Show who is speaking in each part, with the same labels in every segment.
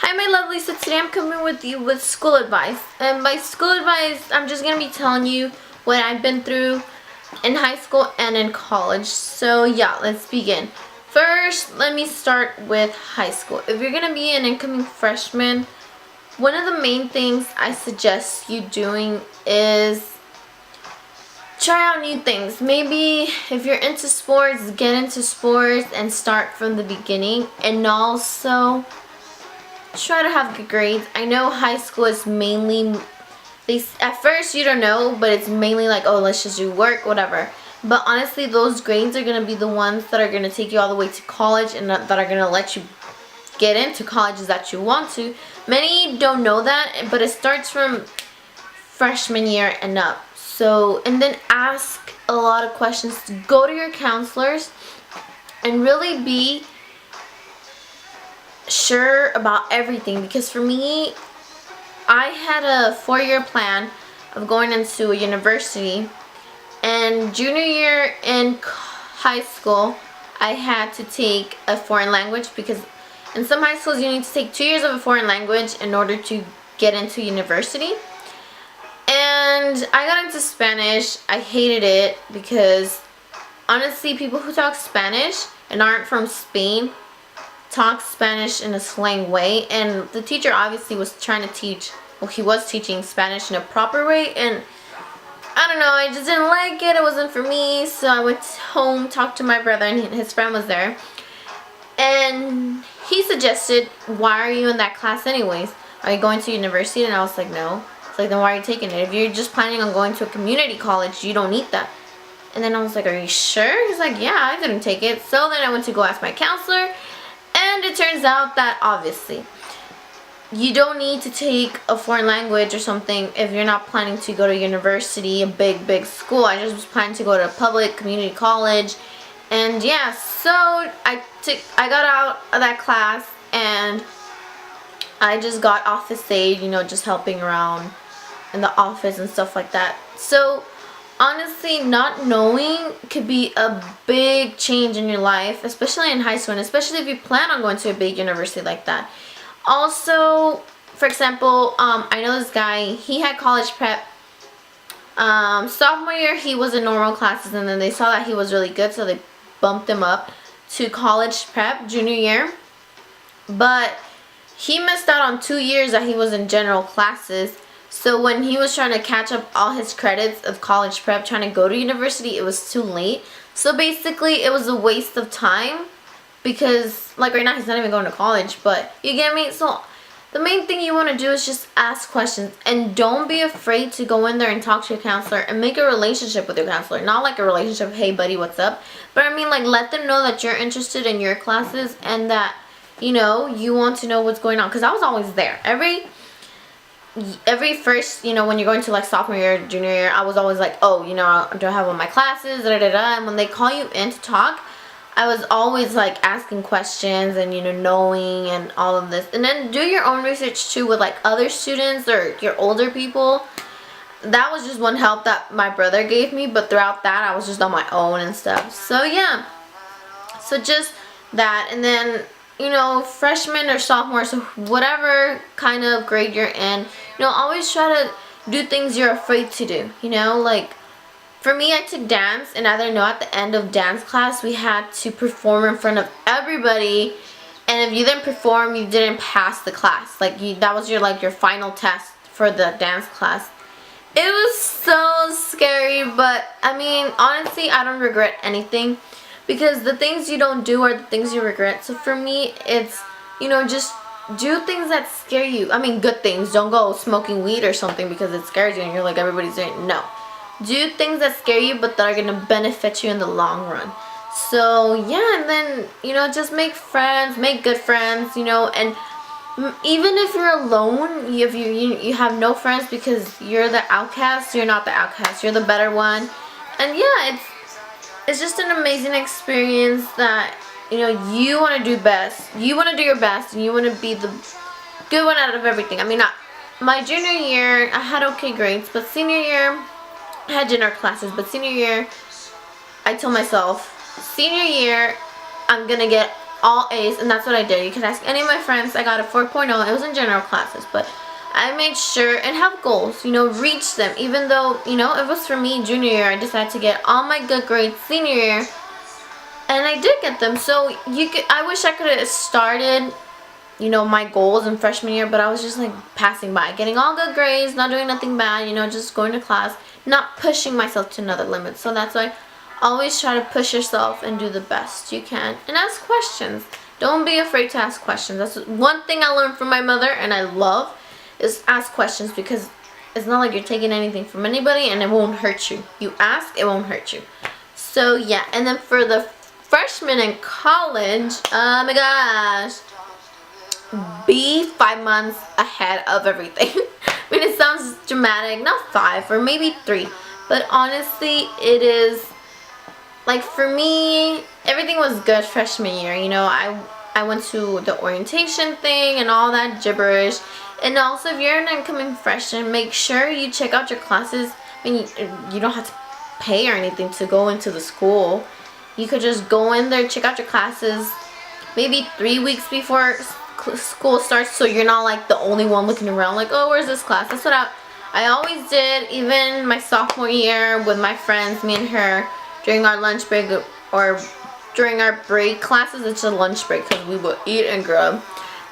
Speaker 1: Hi my lovelies, so today I'm coming with you with school advice. And by school advice, I'm just going to be telling you what I've been through in high school and in college. So yeah, let's begin. First, let me start with high school. If you're going to be an incoming freshman, one of the main things I suggest you doing is try out new things. Maybe if you're into sports, get into sports and start from the beginning. And also try to have good grades. I know high school is mainly, at first you don't know, but it's mainly like, oh, let's just do work, whatever. But honestly, those grades are going to be the ones that are going to take you all the way to college and that are going to let you get into colleges that you want to. Many don't know that, but it starts from freshman year and up. So, and then ask a lot of questions. Go to your counselors and really be sure about everything, because for me, I had a 4-year plan of going into a university, and junior year in high school I had to take a foreign language, because in some high schools you need to take 2 years of a foreign language in order to get into university. And I got into Spanish. I hated it because honestly, people who talk Spanish and aren't from Spain talk Spanish in a slang way, and the teacher obviously was trying to teach, well, he was teaching Spanish in a proper way, and I don't know, I just didn't like it. It wasn't for me. So I went home, talked to my brother, and his friend was there, and he suggested, why are you in that class anyways? Are you going to university? And I was like, no. It's like, then why are you taking it? If you're just planning on going to a community college, you don't need that. And then I was like, are you sure? He's like, yeah, I didn't take it. So then I went to go ask my counselor, and it turns out that obviously you don't need to take a foreign language or something if you're not planning to go to university, a big school. I just was planning to go to a public community college. And yeah, so I got out of that class and I just got office aid, you know, just helping around in the office and stuff like that. So honestly, not knowing could be a big change in your life, especially in high school, and especially if you plan on going to a big university like that. Also, for example, I know this guy, he had college prep. Sophomore year, he was in normal classes, and then they saw that he was really good, so they bumped him up to college prep junior year. But he missed out on 2 years that he was in general classes. So when he was trying to catch up all his credits of college prep, trying to go to university, it was too late. So basically, it was a waste of time, because like right now he's not even going to college, but you get me? So the main thing you want to do is just ask questions, and don't be afraid to go in there and talk to your counselor and make a relationship with your counselor. Not like a relationship, hey buddy, what's up? But I mean, like, let them know that you're interested in your classes and that, you know, you want to know what's going on. Because I was always there. Every first, you know, when you're going to like sophomore year, junior year, I was always like, oh, you know, do I have all my classes, and when they call you in to talk, I was always like asking questions and, you know, knowing and all of this. And then do your own research too with like other students or your older people. That was just one help that my brother gave me, but throughout that I was just on my own and stuff. So yeah, so just that. And then, you know, freshman or sophomore, so whatever kind of grade you're in, you know, always try to do things you're afraid to do, you know. Like for me, I took dance, and I don't know, at the end of dance class we had to perform in front of everybody, and if you didn't perform, you didn't pass the class. Like that was your like your final test for the dance class. It was so scary, but I mean, honestly, I don't regret anything, because the things you don't do are the things you regret. So for me, it's, you know, just do things that scare you. I mean, good things. Don't go smoking weed or something because it scares you and you're like, everybody's doing it. No. Do things that scare you but that are going to benefit you in the long run. So yeah, and then, you know, just make friends, make good friends, you know. And even if you're alone, if you have no friends because you're the outcast, you're not the outcast, you're the better one. And yeah, it's just an amazing experience that, you know, you want to do best. You want to do your best, and you want to be the good one out of everything. I mean, my junior year, I had okay grades, but senior year, I had general classes. But senior year, I told myself, senior year, I'm going to get all A's, and that's what I did. You can ask any of my friends. I got a 4.0. It was in general classes, but I made sure and have goals, you know, reach them. Even though, you know, it was for me junior year, I decided to get all my good grades senior year, and I did get them. So I wish I could have started, you know, my goals in freshman year, but I was just like passing by, getting all good grades, not doing nothing bad, you know, just going to class, not pushing myself to another limit. So that's why always try to push yourself and do the best you can, and ask questions. Don't be afraid to ask questions. That's one thing I learned from my mother, and I love, is ask questions, because it's not like you're taking anything from anybody and it won't hurt you. You ask, it won't hurt you. So yeah, and then for the freshmen in college, oh my gosh, be 5 months ahead of everything. I mean, it sounds dramatic, not 5 or maybe 3, but honestly it is. Like for me, everything was good freshman year. You know, I went to the orientation thing and all that gibberish. And also, if you're an incoming freshman, make sure you check out your classes. I mean, you don't have to pay or anything to go into the school. You could just go in there, check out your classes maybe 3 weeks before school starts, so you're not like the only one looking around like, oh, where's this class? That's what I always did, even my sophomore year with my friends, me and her, during our lunch break or during our break classes. It's a lunch break because we would eat and grub.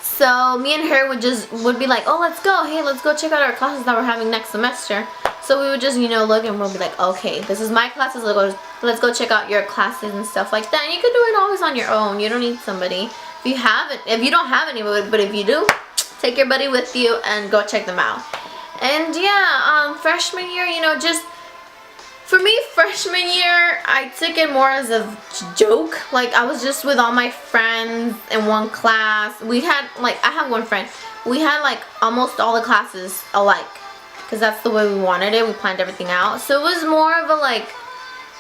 Speaker 1: So me and her would be like, oh, let's go. Hey, let's go check out our classes that we're having next semester. So we would just, you know, look, and we'll be like, okay, this is my classes. Let's go check out your classes and stuff like that. And you can do it always on your own. You don't need somebody. If you don't have anybody, but if you do, take your buddy with you and go check them out. And yeah, freshman year, you know, just for me, freshman year, I took it more as a joke. Like, I was just with all my friends in one class. We had, like, I have one friend. We had, like, almost all the classes alike, because that's the way we wanted it. We planned everything out. So it was more of a, like,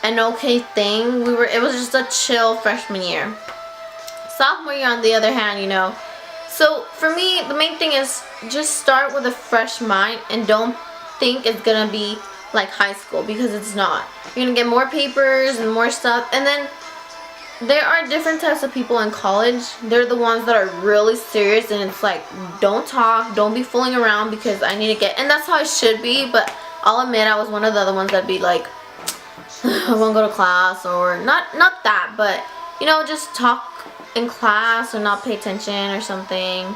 Speaker 1: an okay thing. It was just a chill freshman year. Sophomore year, on the other hand, you know. So, for me, the main thing is just start with a fresh mind and don't think it's going to be like high school, because it's not. You're gonna get more papers and more stuff, and then there are different types of people in college. They're the ones that are really serious, and it's like, don't talk, don't be fooling around, because I need to get, and that's how I should be, but I'll admit I was one of the other ones that'd be like, I won't go to class, or not that, but you know, just talk in class or not pay attention or something.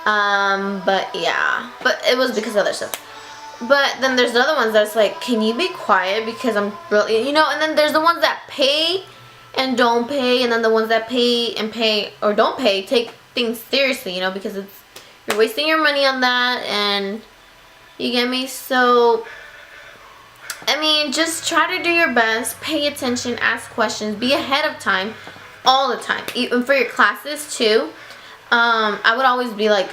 Speaker 1: But yeah, but it was because of other stuff. But then there's the other ones that's like, can you be quiet, because I'm really, you know, and then there's the ones that pay and don't pay, and then the ones that pay and pay or don't pay take things seriously, you know, because you're wasting your money on that, and you get me? So, I mean, just try to do your best, pay attention, ask questions, be ahead of time, all the time, even for your classes too. I would always be like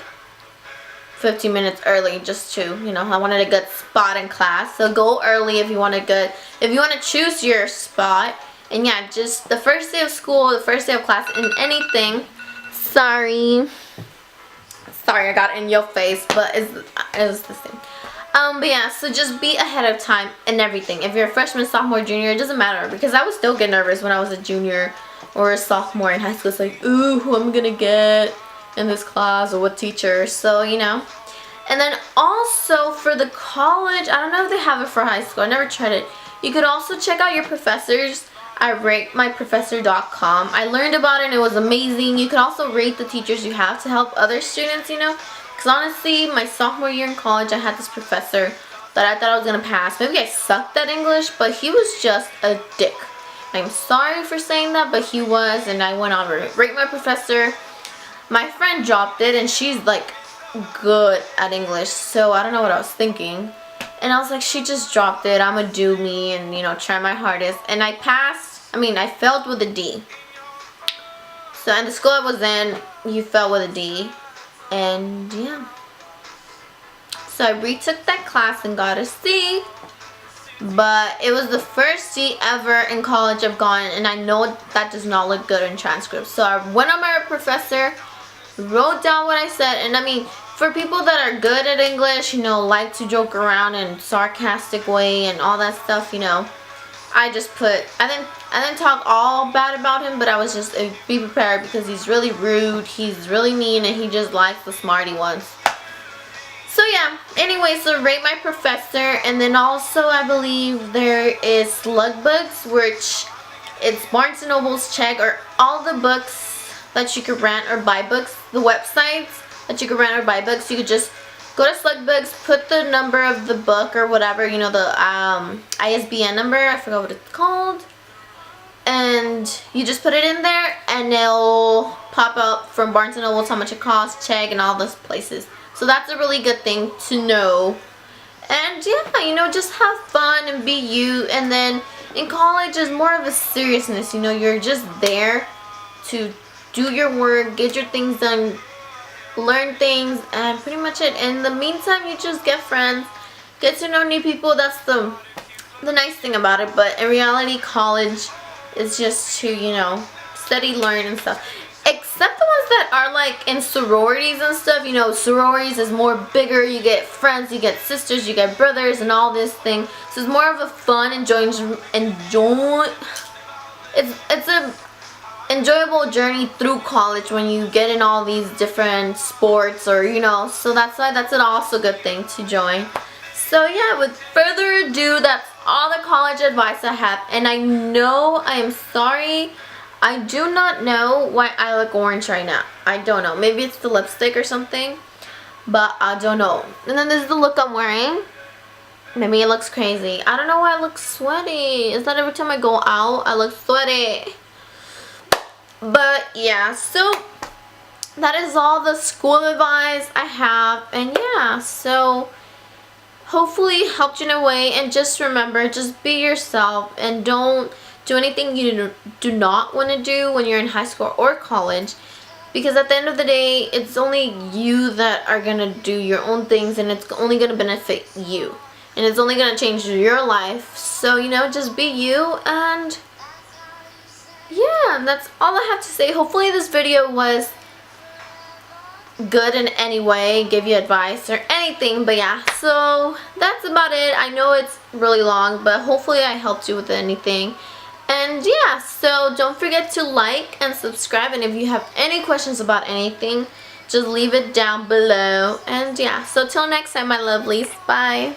Speaker 1: 15 minutes early, just to, you know, I wanted a good spot in class. So go early if you want if you want to choose your spot. And yeah, just the first day of school, the first day of class, and anything. Sorry I got in your face, but it's the same. But yeah, so just be ahead of time and everything. If you're a freshman, sophomore, junior, it doesn't matter, because I would still get nervous when I was a junior or a sophomore in high school. It's like, ooh, who am I gonna get in this class, or what teacher? So, you know. And then also for the college, I don't know if they have it for high school, I never tried it. You could also check out your professors at ratemyprofessor.com. I learned about it and it was amazing. You could also rate the teachers you have to help other students, you know, because honestly, my sophomore year in college, I had this professor that I thought I was gonna pass. Maybe I sucked at English, but he was just a dick. I'm sorry for saying that, but he was, and I went on Rate My Professor. My friend dropped it, and she's like good at English, so I don't know what I was thinking. And I was like, she just dropped it, I'm gonna do me and, you know, try my hardest. And I passed, I failed with a D. So in the school I was in, you fell with a D. And yeah. So I retook that class and got a C. But it was the first C ever in college I've gotten, and I know that does not look good in transcripts. So I went on my professor, wrote down what I said, and I mean, for people that are good at English, you know, like to joke around in a sarcastic way and all that stuff, you know, I just put, I think I didn't talk all bad about him, but I was just be prepared because he's really rude, he's really mean, and he just likes the smarty ones. So yeah, anyway, so rate my professor, and then also I believe there is Slug Books, which it's Barnes & Noble's check, or all the books that you could rent or buy books, the websites that you could rent or buy books. You could just go to Slug Books, put the number of the book or whatever, you know, the ISBN number, I forgot what it's called, and you just put it in there and it'll pop up from Barnes & Noble how much it costs, check, and all those places. So that's a really good thing to know. And yeah, you know, just have fun and be you. And then in college is more of a seriousness, you know, you're just there to do your work, get your things done, learn things, and pretty much it. In the meantime, you just get friends, get to know new people. That's the nice thing about it. But in reality, college is just to, you know, study, learn, and stuff. Except the ones that are like in sororities and stuff. You know, sororities is more bigger. You get friends, you get sisters, you get brothers, and all this thing. So it's more of a fun, it's a enjoyable journey through college when you get in all these different sports, or you know, so that's why that's an also good thing to join. So yeah, with further ado, that's all the college advice I have. And I know, I am sorry, I do not know why I look orange right now. I don't know, maybe it's the lipstick or something, but I don't know. And then this is the look I'm wearing. Maybe it looks crazy. I don't know why I look sweaty. Is that every time I go out I look sweaty? But yeah, so that is all the school advice I have. And yeah, so hopefully helped you in a way. And just remember, just be yourself and don't do anything you do not want to do when you're in high school or college, because at the end of the day, it's only you that are gonna do your own things, and it's only gonna benefit you, and it's only gonna change your life. So you know, just be you. And yeah, that's all I have to say. Hopefully this video was good in any way, give you advice or anything. But yeah, so that's about it. I know it's really long, but hopefully I helped you with anything. And yeah, so don't forget to like and subscribe, and if you have any questions about anything, just leave it down below. And yeah, so till next time, my lovelies, bye.